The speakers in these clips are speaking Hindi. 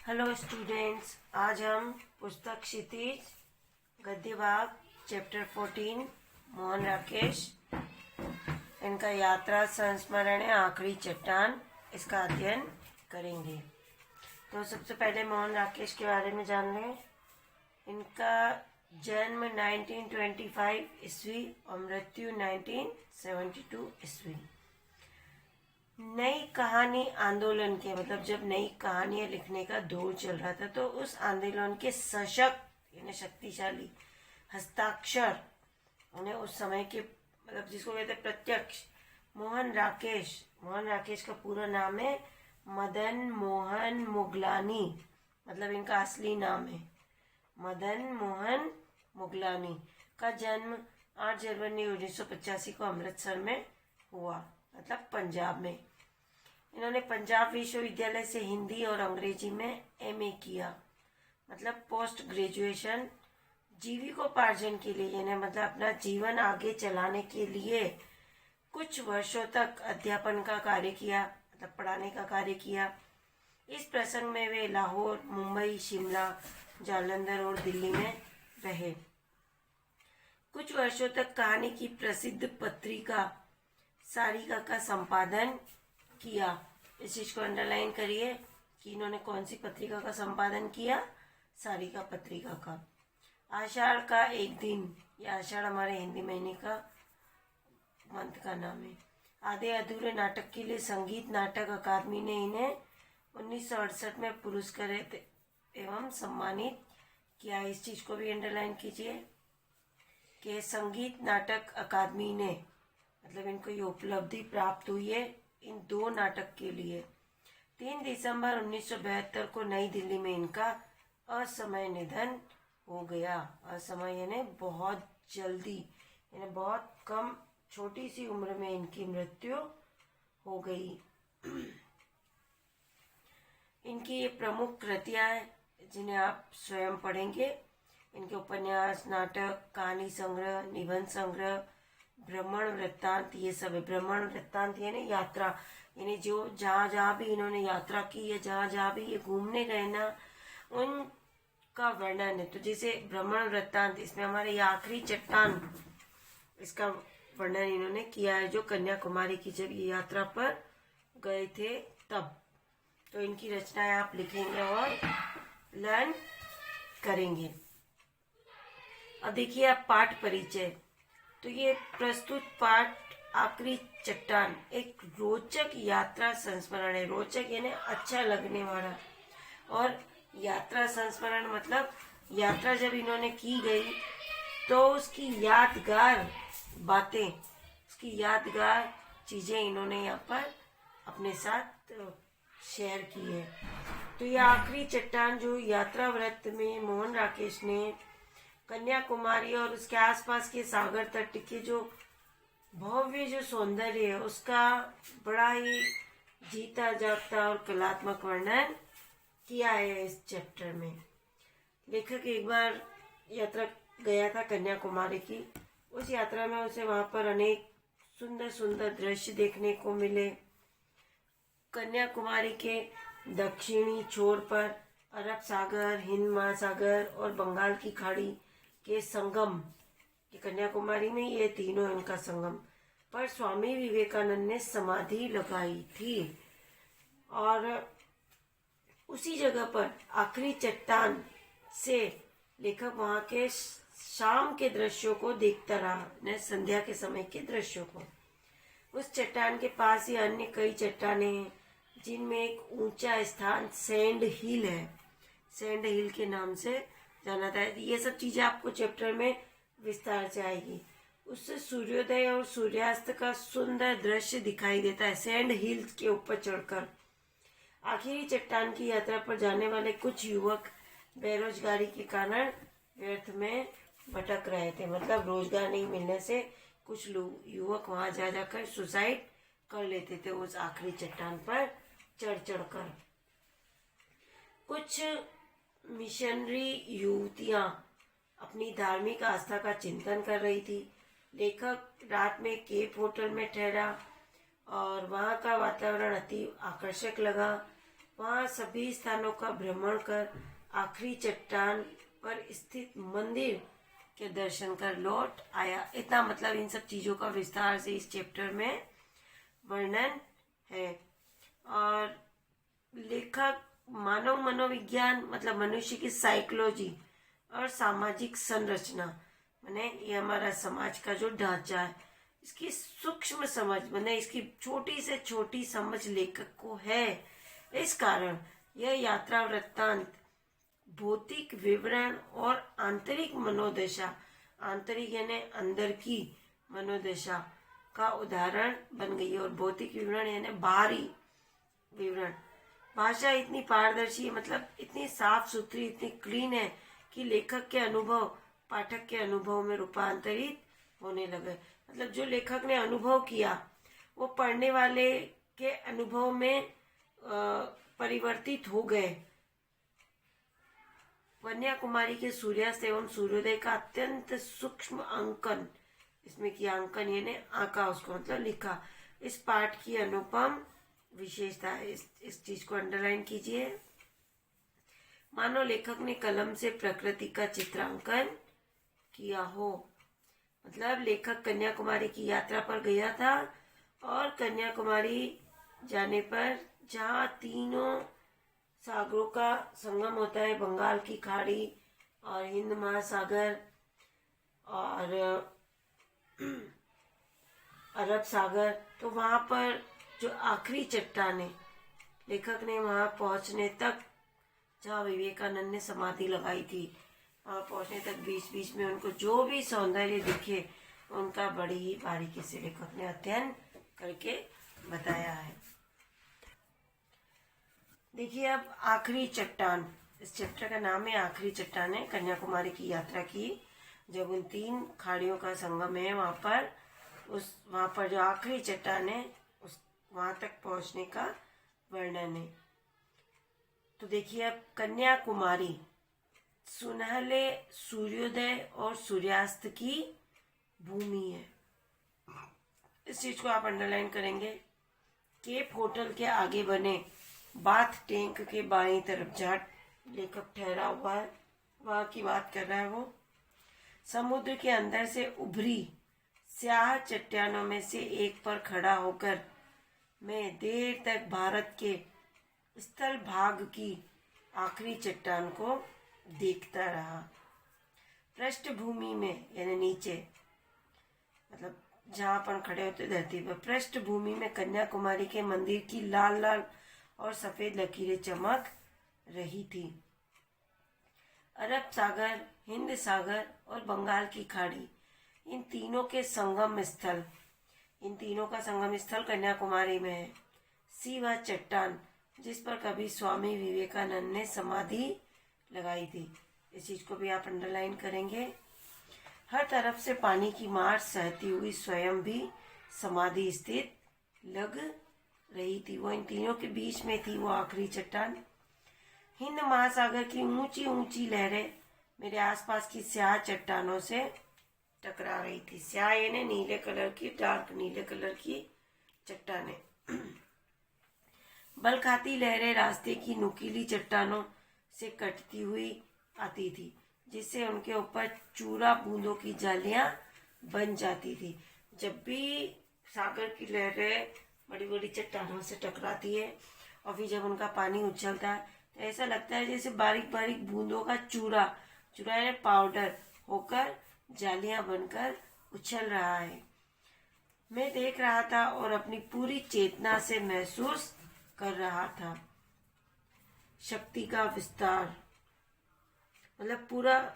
हेलो स्टूडेंट्स, आज हम पुस्तक क्षितिज गद्य भाग चैप्टर 14 मोहन राकेश इनका यात्रा संस्मरण है आखिरी चट्टान, इसका अध्ययन करेंगे। तो सबसे पहले मोहन राकेश के बारे में जान लें। इनका जन्म 1925 ईस्वी और मृत्यु 1972 ईस्वी। नई कहानी आंदोलन के मतलब जब नई कहानियां लिखने का दौर चल रहा था तो उस आंदोलन के सशक्त यानी शक्तिशाली हस्ताक्षर उन्हें उस समय के मतलब जिसको कहते हैं प्रत्यक्ष मोहन राकेश का पूरा नाम है मदन मोहन मुगलानी, मतलब इनका असली नाम है मदन मोहन मुगलानी। का जन्म 8 जनवरी 1985 को अमृतसर में हुआ, मतलब पंजाब में। इन्होंने पंजाब विश्वविद्यालय से हिंदी और अंग्रेजी में एमए किया, मतलब पोस्ट ग्रेजुएशन। जीविकोपार्जन के लिए यानी मतलब अपना जीवन आगे चलाने के लिए कुछ वर्षों तक अध्यापन का कार्य किया, मतलब पढ़ाने का कार्य किया। इस प्रसंग में वे लाहौर, मुंबई, शिमला, जालंधर और दिल्ली में रहे। कुछ वर्षों तक कहानी की प्रसिद्ध पत्रिका सारिका का संपादन किया। इस चीज को अंडरलाइन करिए कि इन्होंने कौन सी पत्रिका का संपादन किया, सारिका पत्रिका का। आषाढ़ का एक दिन, या आषाढ़ हमारे हिंदी महीने का मंथ का नाम है। आधे अधूरे नाटक के लिए संगीत नाटक अकादमी ने इन्हें 1968 में पुरस्कृत एवं सम्मानित किया। इस चीज को भी अंडरलाइन कीजिए कि संगीत नाटक अकादमी ने मतलब इनको ये उपलब्धि प्राप्त हुई है इन 2 नाटक के लिए। 3 दिसंबर 1972 को नई दिल्ली में इनका असमय निधन हो गया। असमय यानी बहुत जल्दी, यानी बहुत कम छोटी सी उम्र में इनकी मृत्यु हो गई। इनकी ये प्रमुख कृतियां हैं जिन्हें आप स्वयं पढ़ेंगे। इनके उपन्यास, नाटक, कहानी संग्रह, निबंध संग्रह, भ्रमण वृत्तांत, ये सब है। भ्रमण वृत्तांत यानी यात्रा, यानी जो जहाँ भी इन्होंने यात्रा की है, जहाँ भी ये घूमने गए ना, उनका वर्णन है। तो जैसे भ्रमण वृत्तांत, इसमें हमारे ये आखिरी चट्टान, इसका वर्णन इन्होंने किया है, जो कन्याकुमारी की जब ये यात्रा पर गए थे तब। तो इनकी रचनाएं आप लिखेंगे और लर्न करेंगे। अब देखिए आप पाठ परिचय। तो ये प्रस्तुत पाठ आखिरी चट्टान एक रोचक यात्रा संस्मरण है। रोचक यानी अच्छा लगने वाला, और यात्रा संस्मरण मतलब यात्रा जब इन्होंने की गई तो उसकी यादगार बातें, उसकी यादगार चीजें इन्होंने यहाँ पर अपने साथ शेयर की है। तो ये आखिरी चट्टान जो यात्रा व्रत में मोहन राकेश ने कन्याकुमारी और उसके आसपास के सागर तट के जो भव्य जो सौंदर्य है उसका बड़ा ही जीता जागता और कलात्मक वर्णन किया है इस चैप्टर में। लेखक एक बार यात्रा गया था कन्याकुमारी की। उस यात्रा में उसे वहां पर अनेक सुंदर सुंदर दृश्य देखने को मिले। कन्याकुमारी के दक्षिणी छोर पर अरब सागर, हिंद महासागर और बंगाल की खाड़ी के संगम, कि कन्याकुमारी में ये तीनों इनका संगम पर स्वामी विवेकानंद ने समाधि लगाई थी। और उसी जगह पर आखिरी चट्टान से लेखक वहां के शाम के दृश्यों को देखता रहा, संध्या के समय के दृश्यों को। उस चट्टान के पास ही अन्य कई चट्टानें हैं जिनमें एक ऊंचा स्थान सैंड हिल है, सैंड हिल के नाम से जाना था। ये सब चीजें आपको चैप्टर में विस्तार से आएगी। उससे सूर्योदय और सूर्यास्त का सुंदर दृश्य दिखाई देता है सैंड हिल के ऊपर चढ़कर। आखिरी चट्टान की यात्रा पर जाने वाले कुछ युवक बेरोजगारी के कारण व्यर्थ में भटक रहे थे, मतलब रोजगार नहीं मिलने से कुछ लोग युवक वहां जा जाकर सुसाइड कर लेते थे उस आखिरी चट्टान पर चढ़ कर। कुछ मिशनरी युवतियां अपनी धार्मिक आस्था का चिंतन कर रही थी। लेखक रात में केप होटल में ठहरा और वहां का वातावरण अति आकर्षक लगा। वहाँ सभी स्थानों का भ्रमण कर आखिरी चट्टान पर स्थित मंदिर के दर्शन कर लौट आया। इतना मतलब इन सब चीजों का विस्तार से इस चैप्टर में वर्णन है। और लेखक मानव मनोविज्ञान मतलब मनुष्य की साइकोलॉजी और सामाजिक संरचना, माने ये हमारा समाज का जो ढांचा है, इसकी सूक्ष्म समझ माने इसकी छोटी से छोटी समझ लेखक को है। इस कारण यह यात्रा वृत्तांत भौतिक विवरण और आंतरिक मनोदशा, आंतरिक यानी अंदर की मनोदशा का उदाहरण बन गई है। और भौतिक विवरण यानी बाहरी विवरण। भाषा इतनी पारदर्शी है, मतलब इतनी साफ सुथरी, इतनी क्लीन है कि लेखक के अनुभव पाठक के अनुभव में रूपांतरित होने लगे। मतलब जो लेखक ने अनुभव किया वो पढ़ने वाले के अनुभव में परिवर्तित हो गए। कन्याकुमारी के सूर्यास्त एवं सूर्योदय का अत्यंत सूक्ष्म अंकन, इसमें किया अंकन यानी आंका उसको मतलब लिखा। इस पाठ की अनुपम विशेषता है। इस चीज को अंडरलाइन कीजिए। मानो लेखक ने कलम से प्रकृति का चित्रांकन किया हो। मतलब लेखक कन्याकुमारी की यात्रा पर गया था और कन्याकुमारी जाने पर जहाँ तीनों सागरों का संगम होता है, बंगाल की खाड़ी और हिंद महासागर और अरब सागर, तो वहां पर जो आखिरी चट्टाने लेखक ने वहां पहुंचने तक जहाँ विवेकानंद ने समाधि लगाई थी, वहां पहुंचने तक बीच बीच में उनको जो भी सौंदर्य दिखे उनका बड़ी ही बारीकी से लेखक ने अध्ययन करके बताया है। देखिए अब आखिरी चट्टान, इस चैप्टर का नाम है आखिरी चट्टान है। कन्याकुमारी की यात्रा की जब उन तीन खाड़ियों का संगम है वहां पर जो आखिरी चट्टान है उस वहां तक पहुंचने का वर्णन है। तो देखिए अब कन्याकुमारी सुनहले सूर्योदय और सूर्यास्त की भूमि है। इस चीज को आप अंडरलाइन करेंगे। केप होटल के आगे बने बाथ टैंक के बाईं तरफ जहाँ लेखक ठहरा हुआ है वहां की बात कर रहा है वो। समुद्र के अंदर से उभरी स्याह चट्टानों में से एक पर खड़ा होकर मैं देर तक भारत के स्थल भाग की आखिरी चट्टान को देखता रहा। पृष्ठभूमि में यानी नीचे, मतलब जहाँ अपन खड़े होते धरती पर, पृष्ठभूमि में कन्याकुमारी के मंदिर की लाल लाल और सफेद लकीरें चमक रही थी। अरब सागर, हिंद सागर और बंगाल की खाड़ी, इन तीनों का संगम स्थल कन्याकुमारी में है। सी वह चट्टान जिस पर कभी स्वामी विवेकानंद ने समाधि लगाई थी। इस चीज को भी आप अंडरलाइन करेंगे। हर तरफ से पानी की मार सहती हुई स्वयं भी समाधि स्थित लग रही थी। वो इन तीनों के बीच में थी वो आखिरी चट्टान। हिंद महासागर की ऊंची ऊंची लहरें मेरे आसपास की स्याह चट्टानों से टकरा रही थी। स्याह यानी नीले कलर की, डार्क नीले कलर की चट्टानें। बल खाती लहरें रास्ते की नुकीली चट्टानों से कटती हुई आती थी, जिससे उनके ऊपर चूरा बूंदों की जालियां बन जाती थी। जब भी सागर की लहरें बड़ी बड़ी चट्टानों से टकराती है और फिर जब उनका पानी उछलता है तो ऐसा लगता है जैसे बारीक बारीक बूंदों का चूरा यानी पाउडर होकर जालियां बनकर उछल रहा है। मैं देख रहा था और अपनी पूरी चेतना से महसूस कर रहा था शक्ति का विस्तार। मतलब पूरा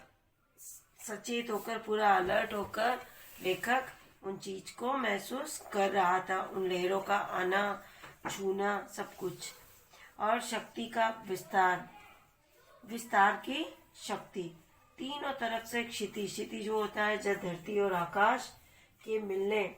सचेत होकर, पूरा अलर्ट होकर लेखक उन चीज को महसूस कर रहा था, उन लहरों का आना छूना सब कुछ। और शक्ति का विस्तार की शक्ति। तीनों तरफ से क्षितिज जो होता है जब धरती और आकाश के मिलने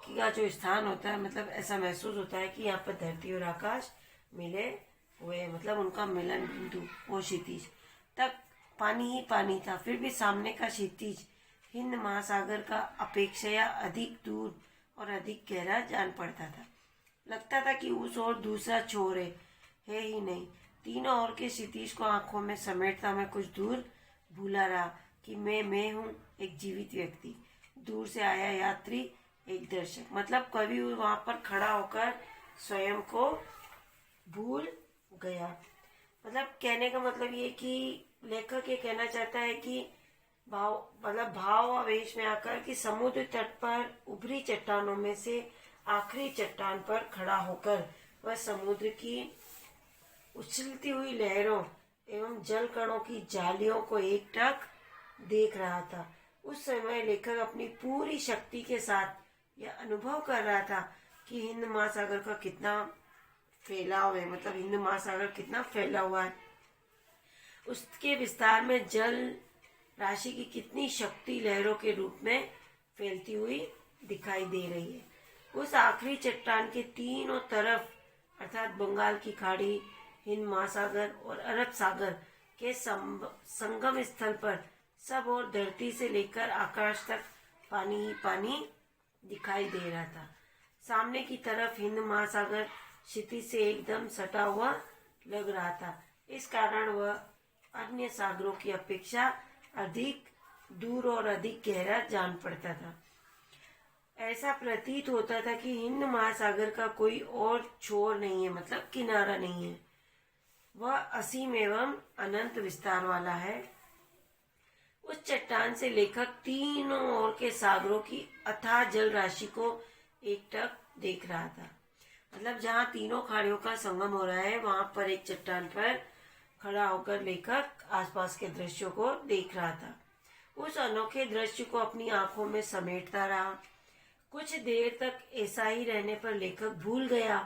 का जो स्थान होता है, मतलब ऐसा महसूस होता है कि यहाँ पर धरती और आकाश मिले हुए, मतलब उनका मिलन बिंदु वो क्षितिज तक पानी ही पानी था। फिर भी सामने का क्षितिज हिंद महासागर का अपेक्षया अधिक दूर और अधिक गहरा जान पड़ता था। लगता था कि उस ओर दूसरा छोर है ही नहीं। तीनों ओर के क्षितिज को आंखों में समेटता मैं कुछ दूर भूला रहा कि मैं हूँ एक जीवित व्यक्ति, दूर से आया यात्री, एक दर्शक। मतलब कवि वहां पर खड़ा होकर स्वयं को भूल गया। मतलब कहने का मतलब ये कि लेखक ये कहना चाहता है कि भाव आवेश में आकर कि समुद्र तट पर उभरी चट्टानों में से आखिरी चट्टान पर खड़ा होकर वह समुद्र की उछलती हुई लहरों एवं जल कणों की जालियों को एकटक देख रहा था। उस समय लेखक अपनी पूरी शक्ति के साथ यह अनुभव कर रहा था कि हिंद महासागर का कितना फैलाव है, मतलब हिंद महासागर कितना फैला हुआ है, उसके विस्तार में जल राशि की कितनी शक्ति लहरों के रूप में फैलती हुई दिखाई दे रही है। उस आखिरी चट्टान के तीनों तरफ अर्थात बंगाल की खाड़ी, हिंद महासागर और अरब सागर के संगम स्थल पर सब और धरती से लेकर आकाश तक पानी ही पानी दिखाई दे रहा था। सामने की तरफ हिंद महासागर क्षितिज से एकदम सटा हुआ लग रहा था। इस कारण वह अन्य सागरों की अपेक्षा अधिक दूर और अधिक गहरा जान पड़ता था। ऐसा प्रतीत होता था कि हिंद महासागर का कोई और छोर नहीं है, मतलब किनारा नहीं है, वह असीम एवं अनंत विस्तार वाला है। उस चट्टान से लेखक तीनों ओर के सागरों की अथाह जल राशि को एकटक देख रहा था। मतलब जहाँ तीनों खाड़ियों का संगम हो रहा है वहां पर एक चट्टान पर खड़ा होकर लेखक आसपास के दृश्यों को देख रहा था। उस अनोखे दृश्य को अपनी आंखों में समेटता रहा। कुछ देर तक ऐसा ही रहने पर लेखक भूल गया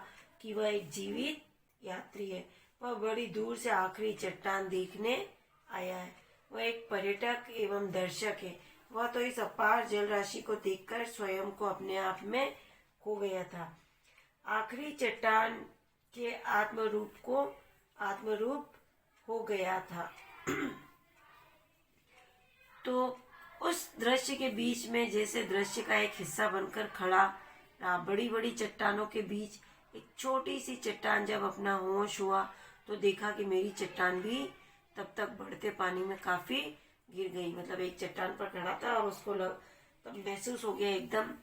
कि वह एक जीवित यात्री है। वह बड़ी दूर से आखिरी चट्टान देखने आया है। वह एक पर्यटक एवं दर्शक है। वह तो इस अपार जल राशि को देखकर स्वयं को अपने आप में खो गया था। आखिरी चट्टान के आत्मरूप हो गया था। तो उस दृश्य के बीच में जैसे दृश्य का एक हिस्सा बनकर खड़ा रहा। बड़ी बड़ी चट्टानों के बीच एक छोटी सी चट्टान जब अपना होश हुआ तो देखा कि मेरी चट्टान भी तब तक बढ़ते पानी में काफी गिर गई। मतलब एक चट्टान पर खड़ा था और उसको तब महसूस हो गया, एकदम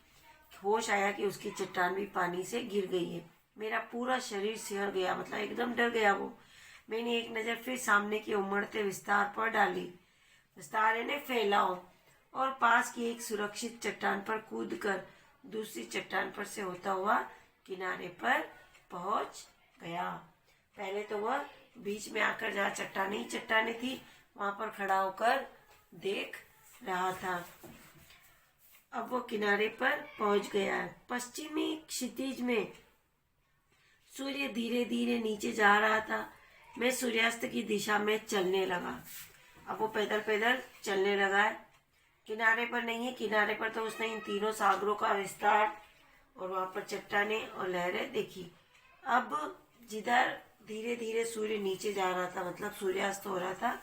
होश आया कि उसकी चट्टान भी पानी से गिर गई है। मेरा पूरा शरीर सिहर गया, मतलब एकदम डर गया वो। मैंने एक नजर फिर सामने के उमड़ते विस्तार पर डाली, विस्तार यानी फैलाव, और पास की एक सुरक्षित चट्टान पर कूदकर दूसरी चट्टान पर से होता हुआ किनारे पर पहुंच गया। पहले तो वह बीच में आकर जहाँ चट्टाने थी वहां पर खड़ा होकर देख रहा था। अब वो किनारे पर पहुंच गया है। पश्चिमी क्षितिज में सूर्य धीरे धीरे नीचे जा रहा था। मैं सूर्यास्त की दिशा में चलने लगा। अब वो पैदल पैदल चलने लगा है। किनारे पर नहीं है, किनारे पर तो उसने इन तीनों सागरों का विस्तार और वहां पर चट्टाने और लहरें देखी। अब जिधर धीरे धीरे सूर्य नीचे जा रहा था, मतलब सूर्यास्त हो रहा था,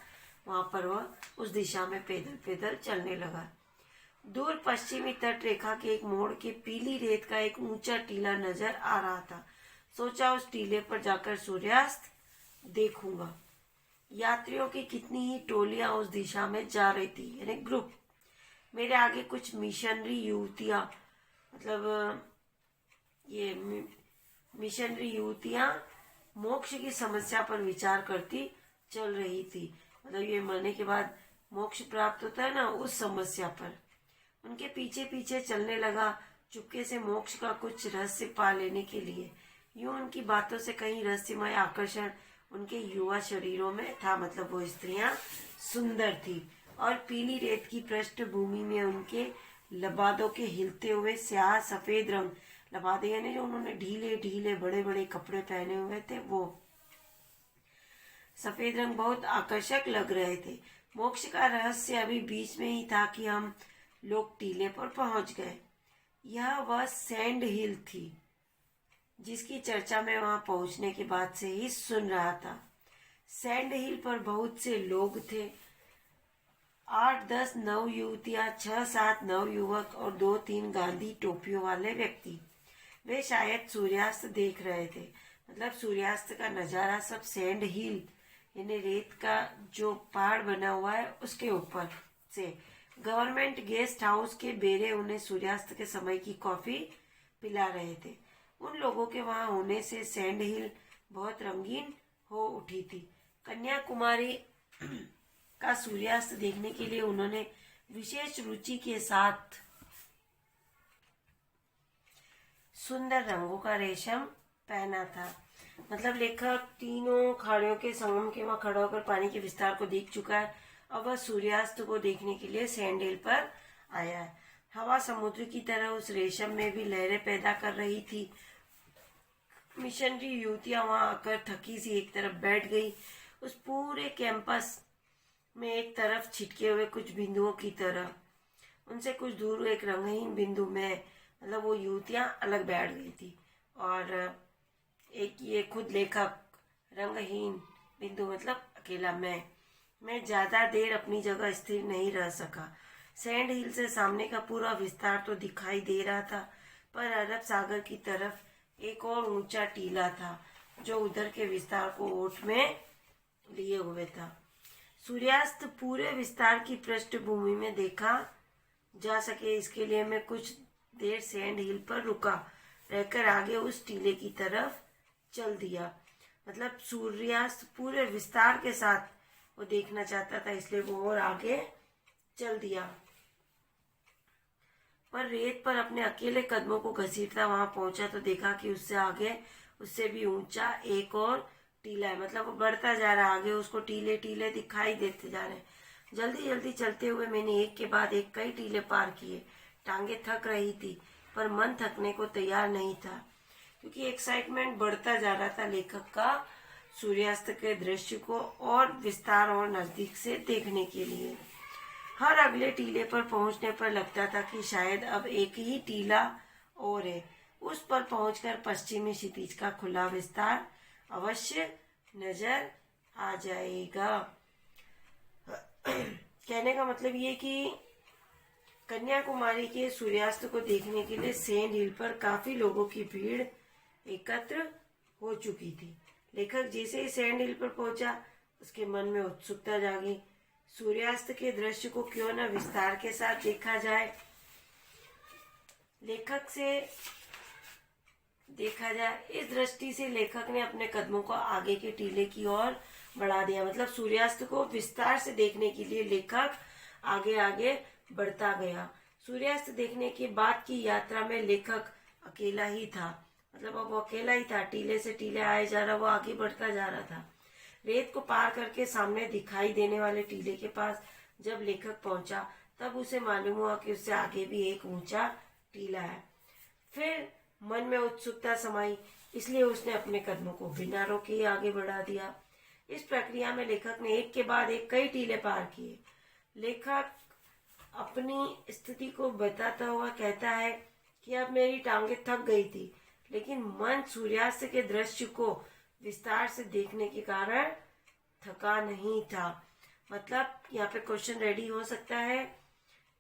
वहां पर वह उस दिशा में पैदल पैदल चलने लगा। दूर पश्चिमी तट रेखा के एक मोड़ के पीली रेत का एक ऊंचा टीला नजर आ रहा था। सोचा उस टीले पर जाकर सूर्यास्त देखूंगा। यात्रियों की कितनी ही टोलियां उस दिशा में जा रही थी, यानी ग्रुप। मेरे आगे कुछ मिशनरी युवतियां, मतलब ये मिशनरी युवतियां मोक्ष की समस्या पर विचार करती चल रही थी। मतलब ये मरने के बाद मोक्ष प्राप्त होता है ना, उस समस्या पर उनके पीछे पीछे चलने लगा, चुपके से मोक्ष का कुछ रहस्य पा लेने के लिए। यूं उनकी बातों से कहीं रहस्यमय आकर्षण उनके युवा शरीरों में था। मतलब वो स्त्रियां सुंदर थी और पीली रेत की पृष्ठभूमि में उनके लबादों के हिलते हुए स्याह सफेद रंग, लबादे यानी जो उन्होंने ढीले ढीले बड़े बड़े कपड़े पहने हुए थे, वो सफेद रंग बहुत आकर्षक लग रहे थे। मोक्ष का रहस्य अभी बीच में ही था कि हम लोग टीले पर पहुंच गए। यह वह सैंड हिल थी जिसकी चर्चा मैं वहां पहुंचने के बाद से ही सुन रहा था। सैंड हिल पर बहुत से लोग थे, 8-10 नव युवतियां, 6-7 नव युवक और 2-3 गांधी टोपियों वाले व्यक्ति। वे शायद सूर्यास्त देख रहे थे। मतलब सूर्यास्त का नज़ारा सब सैंड हिल यानी रेत का जो पहाड़ बना हुआ है उसके ऊपर से। गवर्नमेंट गेस्ट हाउस के बेरे उन्हें सूर्यास्त के समय की कॉफी पिला रहे थे। उन लोगों के वहां होने से सैंड हिल बहुत रंगीन हो उठी थी। कन्याकुमारी का सूर्यास्त देखने के लिए उन्होंने विशेष रुचि के साथ सुंदर रंगों का रेशम पहना था। मतलब लेखक तीनों खाड़ियों के संगम के वहां खड़ा होकर पानी के विस्तार को देख चुका है। अब वह सूर्यास्त को देखने के लिए सैंड हिल पर आया है। हवा समुद्र की तरह उस रेशम में भी लहरें पैदा कर रही थी। मिशनरी युवतियां वहां आकर थकी सी एक तरफ बैठ गई। उस पूरे कैंपस में एक तरफ छिटके हुए कुछ बिंदुओं की तरह, उनसे कुछ दूर एक रंगहीन बिंदु में मतलब वो युवतियां अलग बैठ गई थी। और एक ये खुद लेखक रंगहीन बिंदु मतलब अकेला मैं ज्यादा देर अपनी जगह स्थिर नहीं रह सका। सैंड हिल से सामने का पूरा विस्तार तो दिखाई दे रहा था, पर अरब सागर की तरफ एक और ऊंचा टीला था जो उधर के विस्तार को ओट में लिए हुए था। सूर्यास्त पूरे विस्तार की पृष्ठभूमि में देखा जा सके इसके लिए मैं कुछ देर सैंड हिल पर रुका रहकर आगे उस टीले की तरफ चल दिया। मतलब सूर्यास्त पूरे विस्तार के साथ वो देखना चाहता था, इसलिए वो और आगे चल दिया। पर रेत पर अपने अकेले कदमों को घसीटता वहां पहुंचा तो देखा कि उससे आगे उससे भी ऊंचा एक और टीला है। मतलब वो बढ़ता जा रहा है आगे, उसको टीले टीले दिखाई देते जा रहे हैं। जल्दी जल्दी चलते हुए मैंने एक के बाद एक कई टीले पार किए। टांगे थक रही थी पर मन थकने को तैयार नहीं था, क्योंकि एक्साइटमेंट बढ़ता जा रहा था लेखक का सूर्यास्त के दृश्य को और विस्तार और नजदीक से देखने के लिए। हर अगले टीले पर पहुंचने पर लगता था कि शायद अब एक ही टीला और है। उस पर पहुंचकर पश्चिमी क्षितिज का खुला विस्तार अवश्य नजर आ जाएगा। कहने का मतलब ये कि कन्याकुमारी के सूर्यास्त को देखने के लिए सैंड हिल पर काफी लोगों की भीड़ एकत्र हो चुकी थी। लेखक जैसे ही सैंड हिल पर पहुंचा उसके मन में उत्सुकता जागी। सूर्यास्त के दृश्य को क्यों न विस्तार के साथ देखा जाए। इस दृष्टि से लेखक ने अपने कदमों को आगे के टीले की ओर बढ़ा दिया। मतलब सूर्यास्त को विस्तार से देखने के लिए लेखक आगे आगे बढ़ता गया। सूर्यास्त देखने के बाद की यात्रा में लेखक अकेला ही था। मतलब अब वो अकेला ही था, टीले से टीले आए जा रहा, वो आगे बढ़ता जा रहा था। रेत को पार करके सामने दिखाई देने वाले टीले के पास जब लेखक पहुंचा तब उसे मालूम हुआ कि उससे आगे भी एक ऊंचा टीला है। फिर मन में उत्सुकता समाई, इसलिए उसने अपने कदमों को बिना रोके आगे बढ़ा दिया। इस प्रक्रिया में लेखक ने एक के बाद एक कई टीले पार किए। लेखक अपनी स्थिति को बताता हुआ कहता है कि अब मेरी टांगे थक गई थी, लेकिन मन सूर्यास्त के दृश्य को विस्तार से देखने के कारण थका नहीं था। मतलब यहाँ पे क्वेश्चन रेडी हो सकता है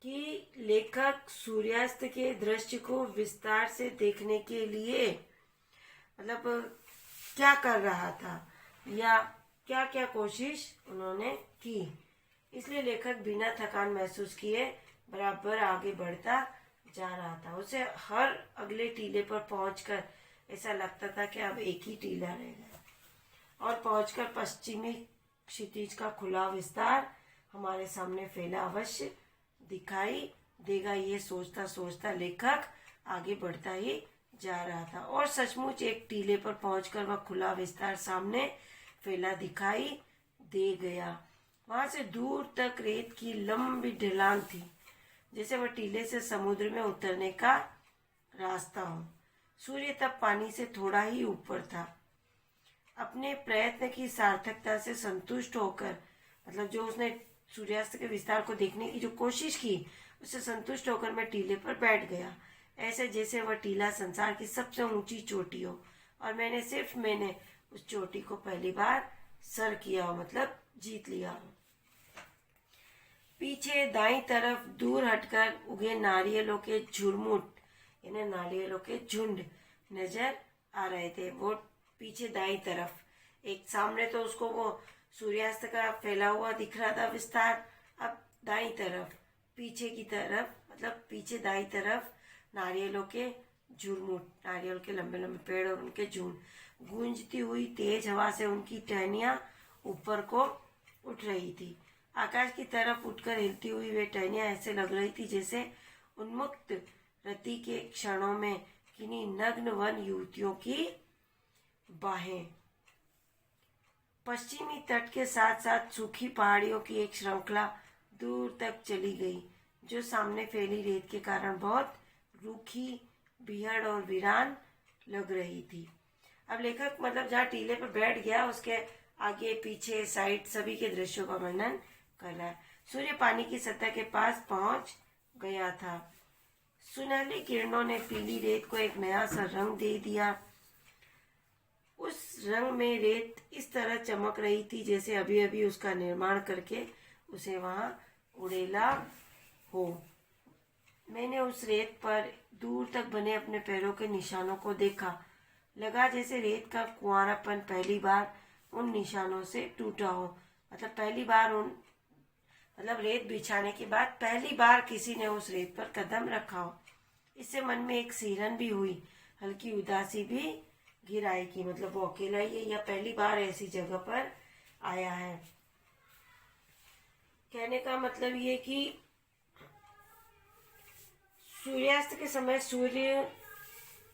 कि लेखक सूर्यास्त के दृश्य को विस्तार से देखने के लिए मतलब क्या कर रहा था या क्या क्या कोशिश उन्होंने की। इसलिए लेखक बिना थकान महसूस किए बराबर आगे बढ़ता जा रहा था। उसे हर अगले टीले पर पहुंचकर ऐसा लगता था कि अब एक ही टीला रह गया और पहुंचकर पश्चिमी क्षितिज का खुला विस्तार हमारे सामने फैला अवश्य दिखाई देगा। ये सोचता सोचता लेखक आगे बढ़ता ही जा रहा था और सचमुच एक टीले पर पहुंचकर वह खुला विस्तार सामने फैला दिखाई दे गया। वहां से दूर तक रेत की लंबी ढलान थी, जैसे वह टीले से समुद्र में उतरने का रास्ता हो। सूर्य तब पानी से थोड़ा ही ऊपर था। अपने प्रयत्न की सार्थकता से संतुष्ट होकर मतलब जो उसने सूर्यास्त के विस्तार को देखने की जो कोशिश की उससे संतुष्ट होकर मैं टीले पर बैठ गया, ऐसे जैसे वह टीला संसार की सबसे ऊंची चोटी हो और मैंने उस चोटी को पहली बार सर किया हो, मतलब जीत लिया हो। पीछे दाईं तरफ दूर हटकर उगे नारियलों के झुरमुट यानी नारियलों के झुंड नजर आ रहे थे। वो पीछे दाई तरफ, एक सामने तो उसको वो सूर्यास्त का फैला हुआ दिख रहा था विस्तार, अब दाई तरफ, पीछे की तरफ, मतलब पीछे दाई तरफ नारियलों के झुरमुट, नारियल के लंबे लंबे पेड़ और उनके झुंड, गूंजती हुई तेज हवा से उनकी टहनियां ऊपर को उठ रही थी। आकाश की तरफ उठकर हिलती हुई वे टहनियां ऐसे लग रही थी जैसे उन्मुक्त रति के क्षणों में किन्हीं नग्न वन युवतियों की बाहें। पश्चिमी तट के साथ साथ सूखी पहाड़ियों की एक श्रृंखला दूर तक चली गई, जो सामने फैली रेत के कारण बहुत रूखी, बीहड़ और वीरान लग रही थी। अब लेखक मतलब जहाँ टीले पर बैठ गया उसके आगे पीछे साइड सभी के दृश्यों का वर्णन कर रहा है। सूर्य पानी की सतह के पास पहुंच गया था। सुनहली किरणों ने पीली रेत को एक नया सा रंग दे दिया। उस रंग में रेत इस तरह चमक रही थी जैसे अभी अभी उसका निर्माण करके उसे वहां उड़ेला हो। मैंने उस रेत पर दूर तक बने अपने पैरों के निशानों को देखा। लगा जैसे रेत का कुंवारापन पहली बार उन निशानों से टूटा हो। मतलब पहली बार मतलब रेत बिछाने के बाद पहली बार किसी ने उस रेत पर कदम रखा हो। इससे मन में एक सिहरन भी हुई, हल्की उदासी भी घिर आई कि मतलब वो अकेला ही है या पहली बार ऐसी जगह पर आया है। कहने का मतलब ये कि सूर्यास्त के समय सूर्य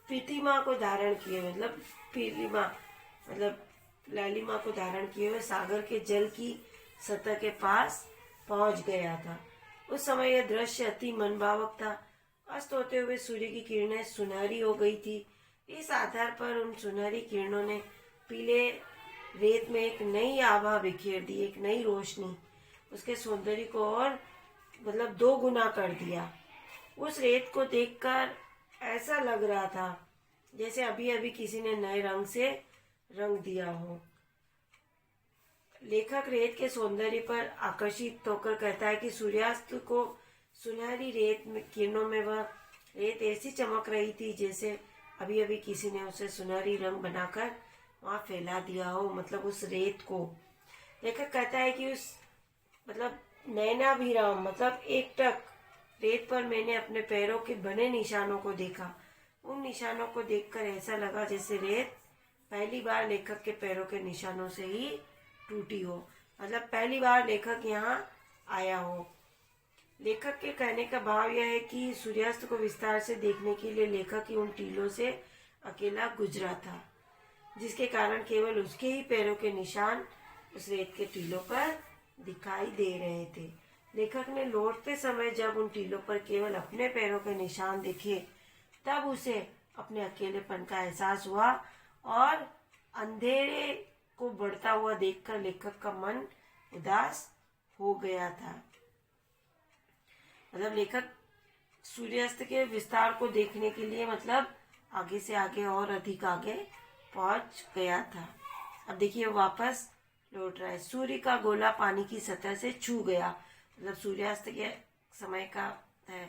पीतिमा को धारण किए, मतलब पीलिमा मतलब लालिमा को धारण किए हुए सागर के जल की सतह के पास पहुंच गया था। उस समय यह दृश्य अति मनभावक था। अस्त होते हुए सूर्य की किरणें सुनहरी हो गई थी। इस आधार पर उन सुनहरी किरणों ने पीले रेत में एक नई आभा बिखेर दी, एक नई रोशनी उसके सौंदर्य को और मतलब 2 गुना कर दिया। उस रेत को देखकर ऐसा लग रहा था जैसे अभी अभी किसी ने नए रंग से रंग दिया हो। लेखक रेत के सौंदर्य पर आकर्षित होकर कहता है कि सूर्यास्त को सुनहरी रेत में किरणों में वह रेत ऐसी चमक रही थी जैसे अभी अभी किसी ने उसे सुनहरी रंग बनाकर वहां फैला दिया हो। मतलब उस रेत को लेखक कहता है कि उस मतलब नैनाभिराम मतलब एकटक रेत पर मैंने अपने पैरों के बने निशानों को देखा। उन निशानों को देखकर ऐसा लगा जैसे रेत पहली बार लेखक के पैरों के निशानों से ही टूटी हो। मतलब पहली बार लेखक यहाँ आया हो। लेखक के कहने का भाव यह है कि सूर्यास्त को विस्तार से देखने के लिए लेखक ही उन टीलों से अकेला गुजरा था, जिसके कारण केवल उसके ही पैरों के निशान उस रेत के टीलों पर दिखाई दे रहे थे। लेखक ने लौटते समय जब उन टीलों पर केवल अपने पैरों के निशान दिखे तब उसे अपने अकेलेपन का एहसास हुआ और अंधेरे को बढ़ता हुआ देखकर लेखक का मन उदास हो गया था। मतलब लेखक सूर्यास्त के विस्तार को देखने के लिए मतलब आगे से आगे और अधिक आगे पहुंच गया था। अब देखिए वापस लौट रहा है। सूर्य का गोला पानी की सतह से छू गया। मतलब सूर्यास्त के समय का है।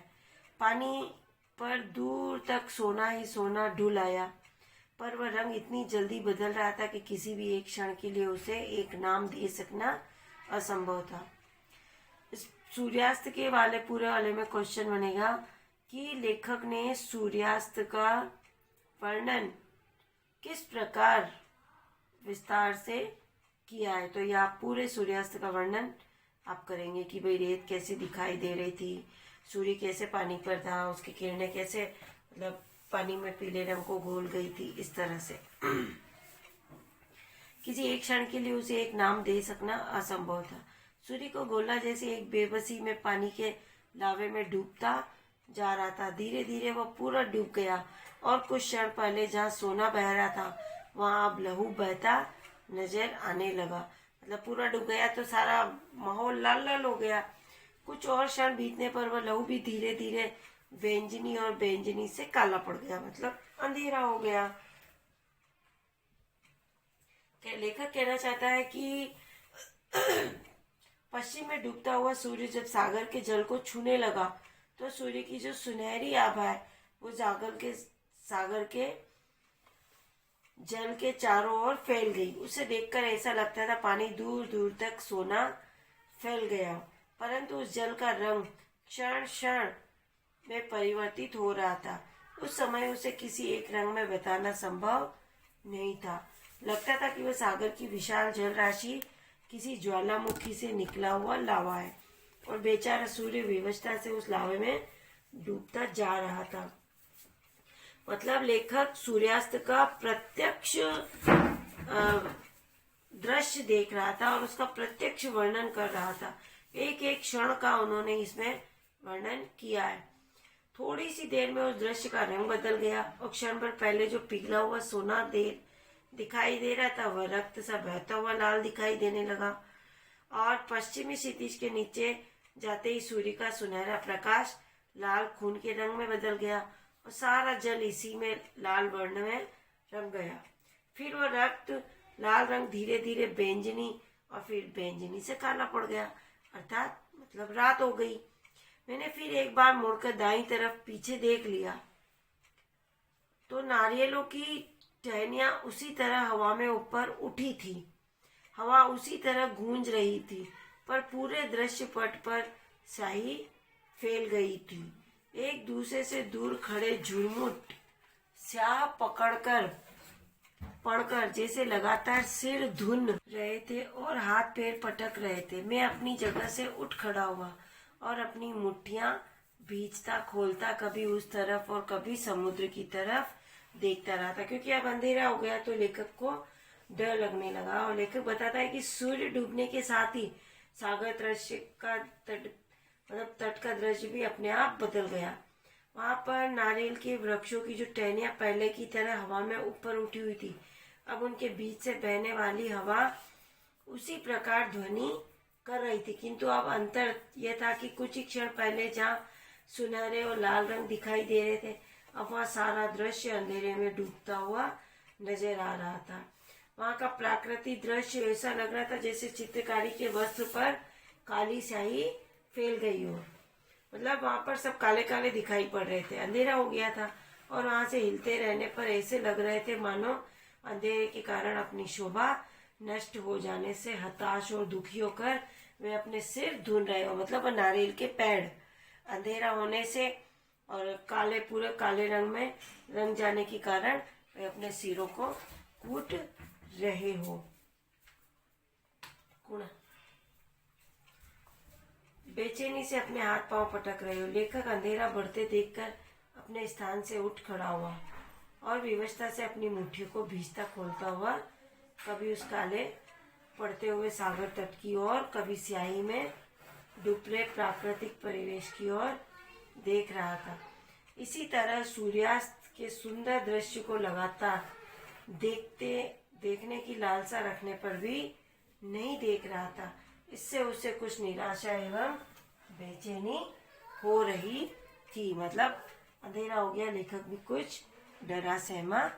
पानी पर दूर तक सोना ही सोना ढुल आया, पर वह रंग इतनी जल्दी बदल रहा था कि किसी भी एक क्षण के लिए उसे एक नाम दे सकना असंभव था। इस सूर्यास्त के पूरे वाले में क्वेश्चन बनेगा कि लेखक ने सूर्यास्त का वर्णन किस प्रकार विस्तार से किया है। तो यह आप पूरे सूर्यास्त का वर्णन आप करेंगे कि भाई रेत कैसे दिखाई दे रही थी, सूर्य कैसे पानी पर था, उसकी किरणें कैसे मतलब पानी में पीले रंग को घोल गई थी। इस तरह से किसी एक क्षण के लिए उसे एक नाम दे सकना असंभव था। सूर्य को गोला जैसे एक बेबसी में पानी के लावे में डूबता जा रहा था। धीरे धीरे वह पूरा डूब गया और कुछ क्षण पहले जहाँ सोना बह रहा था वहां अब लहू बहता नजर आने लगा। मतलब पूरा डूब गया तो सारा माहौल लाल लाल हो गया। कुछ और क्षण बीतने पर वह लहू भी धीरे धीरे व्यंजनी और व्यंजनी से काला पड़ गया, मतलब अंधेरा हो गया। लेखक कहना चाहता है कि पश्चिम में डूबता हुआ सूर्य जब सागर के जल को छूने लगा तो सूर्य की जो सुनहरी आभा है वो सागर के जल के चारों ओर फैल गई। उसे देखकर ऐसा लगता था पानी दूर दूर तक सोना फैल गया, परंतु उस जल का रंग क्षण क्षण में परिवर्तित हो रहा था। उस समय उसे किसी एक रंग में बताना संभव नहीं था। लगता था कि वह सागर की विशाल जल राशि किसी ज्वालामुखी से निकला हुआ लावा है और बेचारा सूर्य विवशता से उस लावे में डूबता जा रहा था। मतलब लेखक सूर्यास्त का प्रत्यक्ष दृश्य देख रहा था और उसका प्रत्यक्ष वर्णन कर रहा था। एक एक क्षण का उन्होंने इसमें वर्णन किया है। थोड़ी सी देर में उस दृश्य का रंग बदल गया और क्षण भर पहले जो पिघला हुआ सोना दिखाई दे रहा था वह रक्त सा बहता हुआ लाल दिखाई देने लगा और पश्चिमी क्षितिज के नीचे जाते ही सूर्य का सुनहरा प्रकाश लाल खून के रंग में बदल गया और सारा जल इसी में लाल वर्ण में रंग गया। फिर वह रक्त लाल रंग धीरे धीरे बैंगनी और फिर बैंगनी से काला पड़ गया, अर्थात मतलब रात हो गई। मैंने फिर एक बार मुड़कर दाईं तरफ पीछे देख लिया तो नारियलों की टहनियां उसी तरह हवा में ऊपर उठी थी। हवा उसी तरह गूंज रही थी, पर पूरे दृश्य पट पर स्याही फैल गई थी। एक दूसरे से दूर खड़े झुरमुट स्याह पड़कर जैसे लगातार सिर धुन रहे थे और हाथ पैर पटक रहे थे। मैं अपनी जगह से उठ खड़ा हुआ और अपनी मुट्ठियां भींचता खोलता कभी उस तरफ और कभी समुद्र की तरफ देखता रहा था, क्योंकि अब अंधेरा हो गया तो लेखक को डर लगने लगा। और लेखक बताता है कि सूर्य डूबने के साथ ही सागर दृश्य का तट का दृश्य भी अपने आप बदल गया। वहां पर नारियल के वृक्षों की जो टहनियां पहले की तरह हवा में ऊपर उठी हुई थी, अब उनके बीच से बहने वाली हवा उसी प्रकार ध्वनि कर रही थी, किंतु अब अंतर यह था कि कुछ ही क्षण पहले जहाँ सुनहरे और लाल रंग दिखाई दे रहे थे, अब वह सारा दृश्य अंधेरे में डूबता हुआ नजर आ रहा था। वहाँ का प्राकृतिक दृश्य ऐसा लग रहा था जैसे चित्रकारी के वस्त्र पर काली स्याही फैल गई हो। मतलब वहाँ पर सब काले काले दिखाई पड़ रहे थे, अंधेरा हो गया था और वहाँ से हिलते रहने पर ऐसे लग रहे थे मानो अंधेरे के कारण अपनी शोभा नष्ट हो जाने से हताश और दुखी होकर वे अपने सिर धुन रहे हो। मतलब नारियल के पेड़ अंधेरा होने से और पूरे काले रंग में रंग जाने के कारण वे अपने सिरों को कूट रहे हो। बेचैनी से अपने हाथ पांव पटक रहे हो। लेखक अंधेरा बढ़ते देखकर अपने स्थान से उठ खड़ा हुआ और विवशता से अपनी मुट्ठियों को भींचता खोलता हुआ कभी उस काले पड़ते हुए सागर तट की ओर, कभी स्याही में डूबे प्राकृतिक परिवेश की ओर देख रहा था। इसी तरह सूर्यास्त के सुंदर दृश्य को लगातार देखने की लालसा रखने पर भी नहीं देख रहा था। इससे उसे कुछ निराशा एवं बेचैनी हो रही थी। मतलब अंधेरा हो गया, लेखक भी कुछ डरा सहमा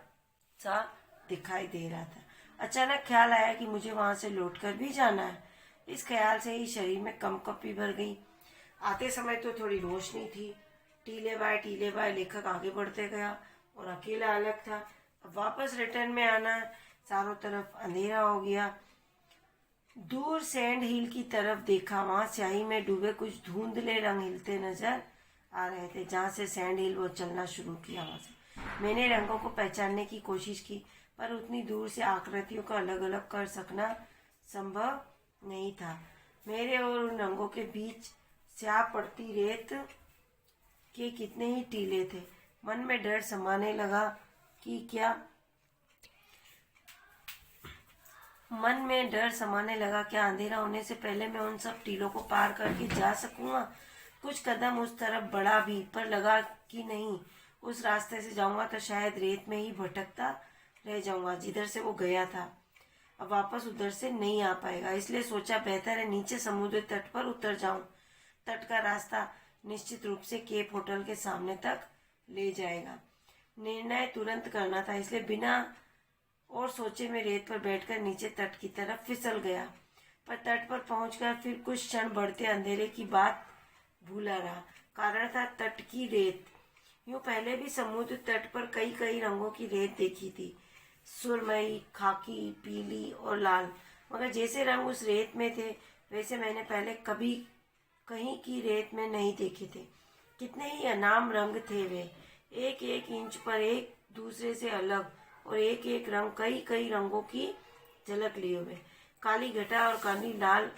सा दिखाई दे रहा था। अचानक ख्याल आया कि मुझे वहां से लौटकर भी जाना है। इस ख्याल से ही शरीर में कंपकपी भर गई। आते समय तो थोड़ी रोशनी थी। टीले बाय लेखक आगे बढ़ते गया और अकेला अलग था। अब वापस रिटर्न में आना है। चारों तरफ अंधेरा हो गया। दूर सैंड हिल की तरफ देखा, वहां स्याही में डूबे कुछ धुंधले रंग हिलते नजर आ रहे थे। जहां से सैंड हिल वो चलना शुरू किया, वहां से मैंने रंगों को पहचानने की कोशिश की, पर उतनी दूर से आकृतियों को अलग अलग कर सकना संभव नहीं था। मेरे और उन रंगों के बीच स्याह पड़ती रेत के कितने ही टीले थे। मन में डर समाने लगा कि क्या अंधेरा होने से पहले मैं उन सब टीलों को पार करके जा सकूंगा। कुछ कदम उस तरफ बढ़ा भी, पर लगा कि नहीं, उस रास्ते से जाऊंगा तो शायद रेत में ही भटकता रह जाऊंगा जिधर से वो गया था। अब वापस उधर से नहीं आ पाएगा, इसलिए सोचा बेहतर है नीचे समुद्र तट पर उतर जाऊं। तट का रास्ता निश्चित रूप से केप होटल के सामने तक ले जाएगा। निर्णय तुरंत करना था, इसलिए बिना और सोचे मैं रेत पर बैठकर नीचे तट की तरफ फिसल गया। पर तट पर पहुंचकर फिर कुछ क्षण बढ़ते अंधेरे की बात भूला रहा। कारण था तट की रेत। यूं पहले भी समुद्र तट पर कई कई रंगों की रेत देखी थी। सुरमई, खाकी, पीली और लाल, मगर जैसे रंग उस रेत में थे वैसे मैंने पहले कभी कहीं की रेत में नहीं देखे थे। कितने ही अनाम रंग थे वे, एक एक इंच पर एक दूसरे से अलग, और एक एक रंग कई कई रंगों की झलक लिए हुए। काली घटा और काली लाल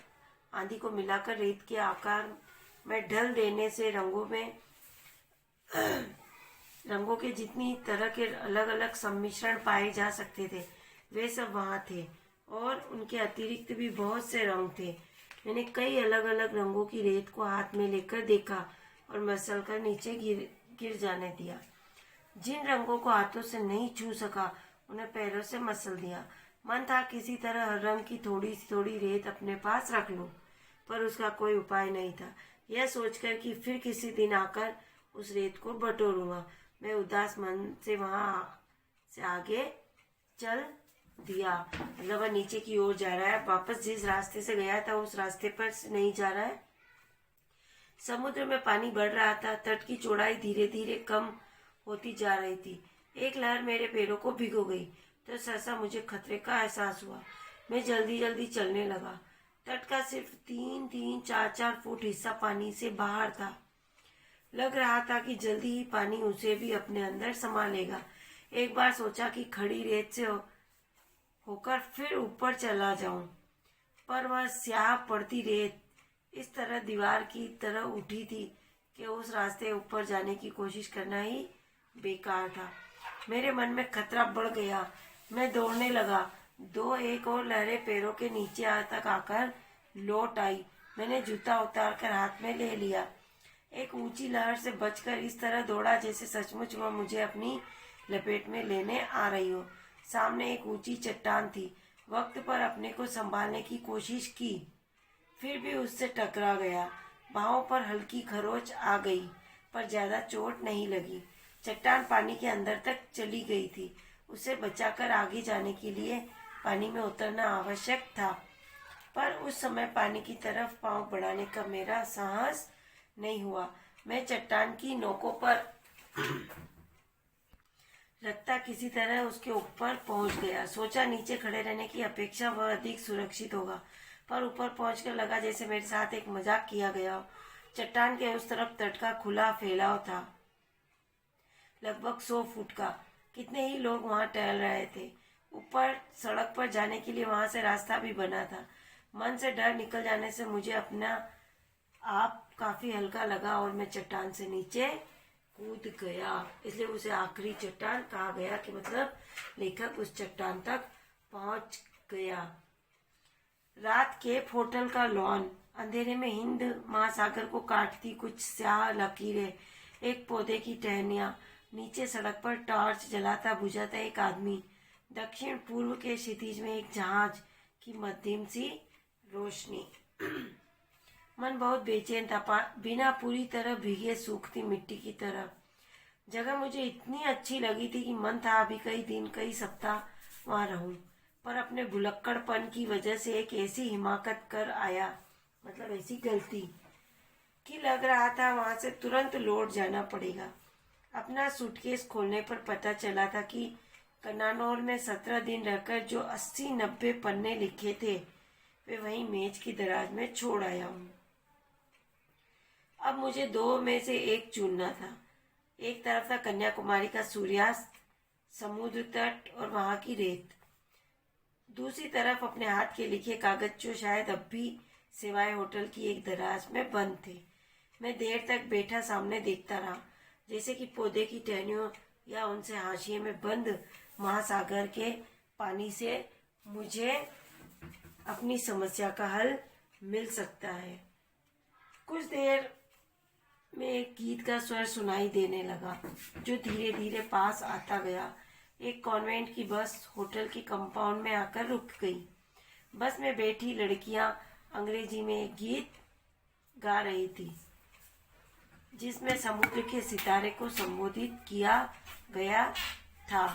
आंधी को मिलाकर रेत के आकार में ढल देने से रंगों के जितनी तरह के अलग अलग सम्मिश्रण पाए जा सकते थे वे सब वहाँ थे, और उनके अतिरिक्त भी बहुत से रंग थे। मैंने कई अलग अलग रंगों की रेत को हाथ में लेकर देखा और मसल कर नीचे गिर जाने दिया। जिन रंगों को हाथों से नहीं छू सका उन्हें पैरों से मसल दिया। मन था किसी तरह हर रंग की थोड़ी थोड़ी रेत अपने पास रख लूं, पर उसका कोई उपाय नहीं था। यह सोचकर कि फिर किसी दिन आकर उस रेत को बटोरूंगा, मैं उदास मन से वहां से आगे चल दिया। मतलब वह नीचे की ओर जा रहा है, वापस जिस रास्ते से गया था उस रास्ते पर नहीं जा रहा है। समुद्र में पानी बढ़ रहा था, तट की चौड़ाई धीरे धीरे कम होती जा रही थी। एक लहर मेरे पैरों को भिगो गई तो सहसा मुझे खतरे का एहसास हुआ। मैं जल्दी जल्दी चलने लगा। तट का सिर्फ 3-4 फुट हिस्सा पानी से बाहर था। लग रहा था कि जल्दी ही पानी उसे भी अपने अंदर समा लेगा। एक बार सोचा कि खड़ी रेत से होकर फिर ऊपर चला जाऊं, पर वह स्याह पड़ती रेत इस तरह दीवार की तरह उठी थी कि उस रास्ते ऊपर जाने की कोशिश करना ही बेकार था। मेरे मन में खतरा बढ़ गया। मैं दौड़ने लगा। एक और लहरें पैरों के नीचे तक आकर लौट आई। मैंने जूता उतार कर हाथ में ले लिया। एक ऊंची लहर से बचकर इस तरह दौड़ा जैसे सचमुच वह मुझे अपनी लपेट में लेने आ रही हो। सामने एक ऊंची चट्टान थी। वक्त पर अपने को संभालने की कोशिश की, फिर भी उससे टकरा गया। बाहों पर हल्की खरोंच आ गई, पर ज्यादा चोट नहीं लगी। चट्टान पानी के अंदर तक चली गई थी। उसे बचाकर आगे जाने के लिए पानी में उतरना आवश्यक था, पर उस समय पानी की तरफ पांव बढ़ाने का मेरा साहस नहीं हुआ। मैं चट्टान की नोकों पर रखता किसी तरह उसके ऊपर पहुंच गया। सोचा नीचे खड़े रहने की अपेक्षा वह अधिक सुरक्षित होगा, पर ऊपर पहुंचकर लगा जैसे मेरे साथ एक मजाक किया गया हो। चट्टान के उस तरफ तट का खुला फैलाव था, लगभग 100 फुट का। कितने ही लोग वहां टहल रहे थे। ऊपर सड़क पर जाने के लिए वहां से रास्ता भी बना था। मन से डर निकल जाने से मुझे अपना आप काफी हल्का लगा और मैं चट्टान से नीचे कूद गया। इसलिए उसे आखिरी चट्टान कहा गया कि मतलब लेखक उस चट्टान तक पहुंच गया। रात केप होटल का लॉन, अंधेरे में हिंद महासागर को काटती कुछ स्याह लकीरें, एक पौधे की टहनियां, नीचे सड़क पर टॉर्च जलाता बुझाता एक आदमी, दक्षिण पूर्व के क्षितिज में एक जहाज की मध्यम सी रोशनी। मन बहुत बेचैन था, बिना पूरी तरह भीगे सूखती मिट्टी की तरह। जगह मुझे इतनी अच्छी लगी थी कि मन था अभी कई दिन कई सप्ताह वहां रहूं, पर अपने भुलक्कड़पन की वजह से एक ऐसी हिमाकत कर आया, मतलब ऐसी गलती कि लग रहा था वहां से तुरंत लौट जाना पड़ेगा। अपना सूटकेस खोलने पर पता चला था कि कन्नानौर में 17 दिन रहकर जो 80-90 पन्ने लिखे थे वे वहीं मेज की दराज में छोड़ आया हूँ। अब मुझे 2 में से एक चुनना था। एक तरफ था कन्याकुमारी का सूर्यास्त, समुद्र तट और वहां की रेत। दूसरी तरफ अपने हाथ के लिखे कागज जो शायद अब भी सिवाय होटल की एक दराज में बंद थे। मैं देर तक बैठा सामने देखता रहा, जैसे कि पौधे की टहनियों या उनसे हाशिए में बंद महासागर के पानी से मुझे अपनी समस्या का हल मिल सकता है। कुछ देर में एक गीत का स्वर सुनाई देने लगा जो धीरे धीरे पास आता गया। एक कॉन्वेंट की बस होटल के कंपाउंड में आकर रुक गई। बस में बैठी लड़कियां अंग्रेजी में एक गीत गा रही थी जिसमें समुद्र के सितारे को संबोधित किया गया था।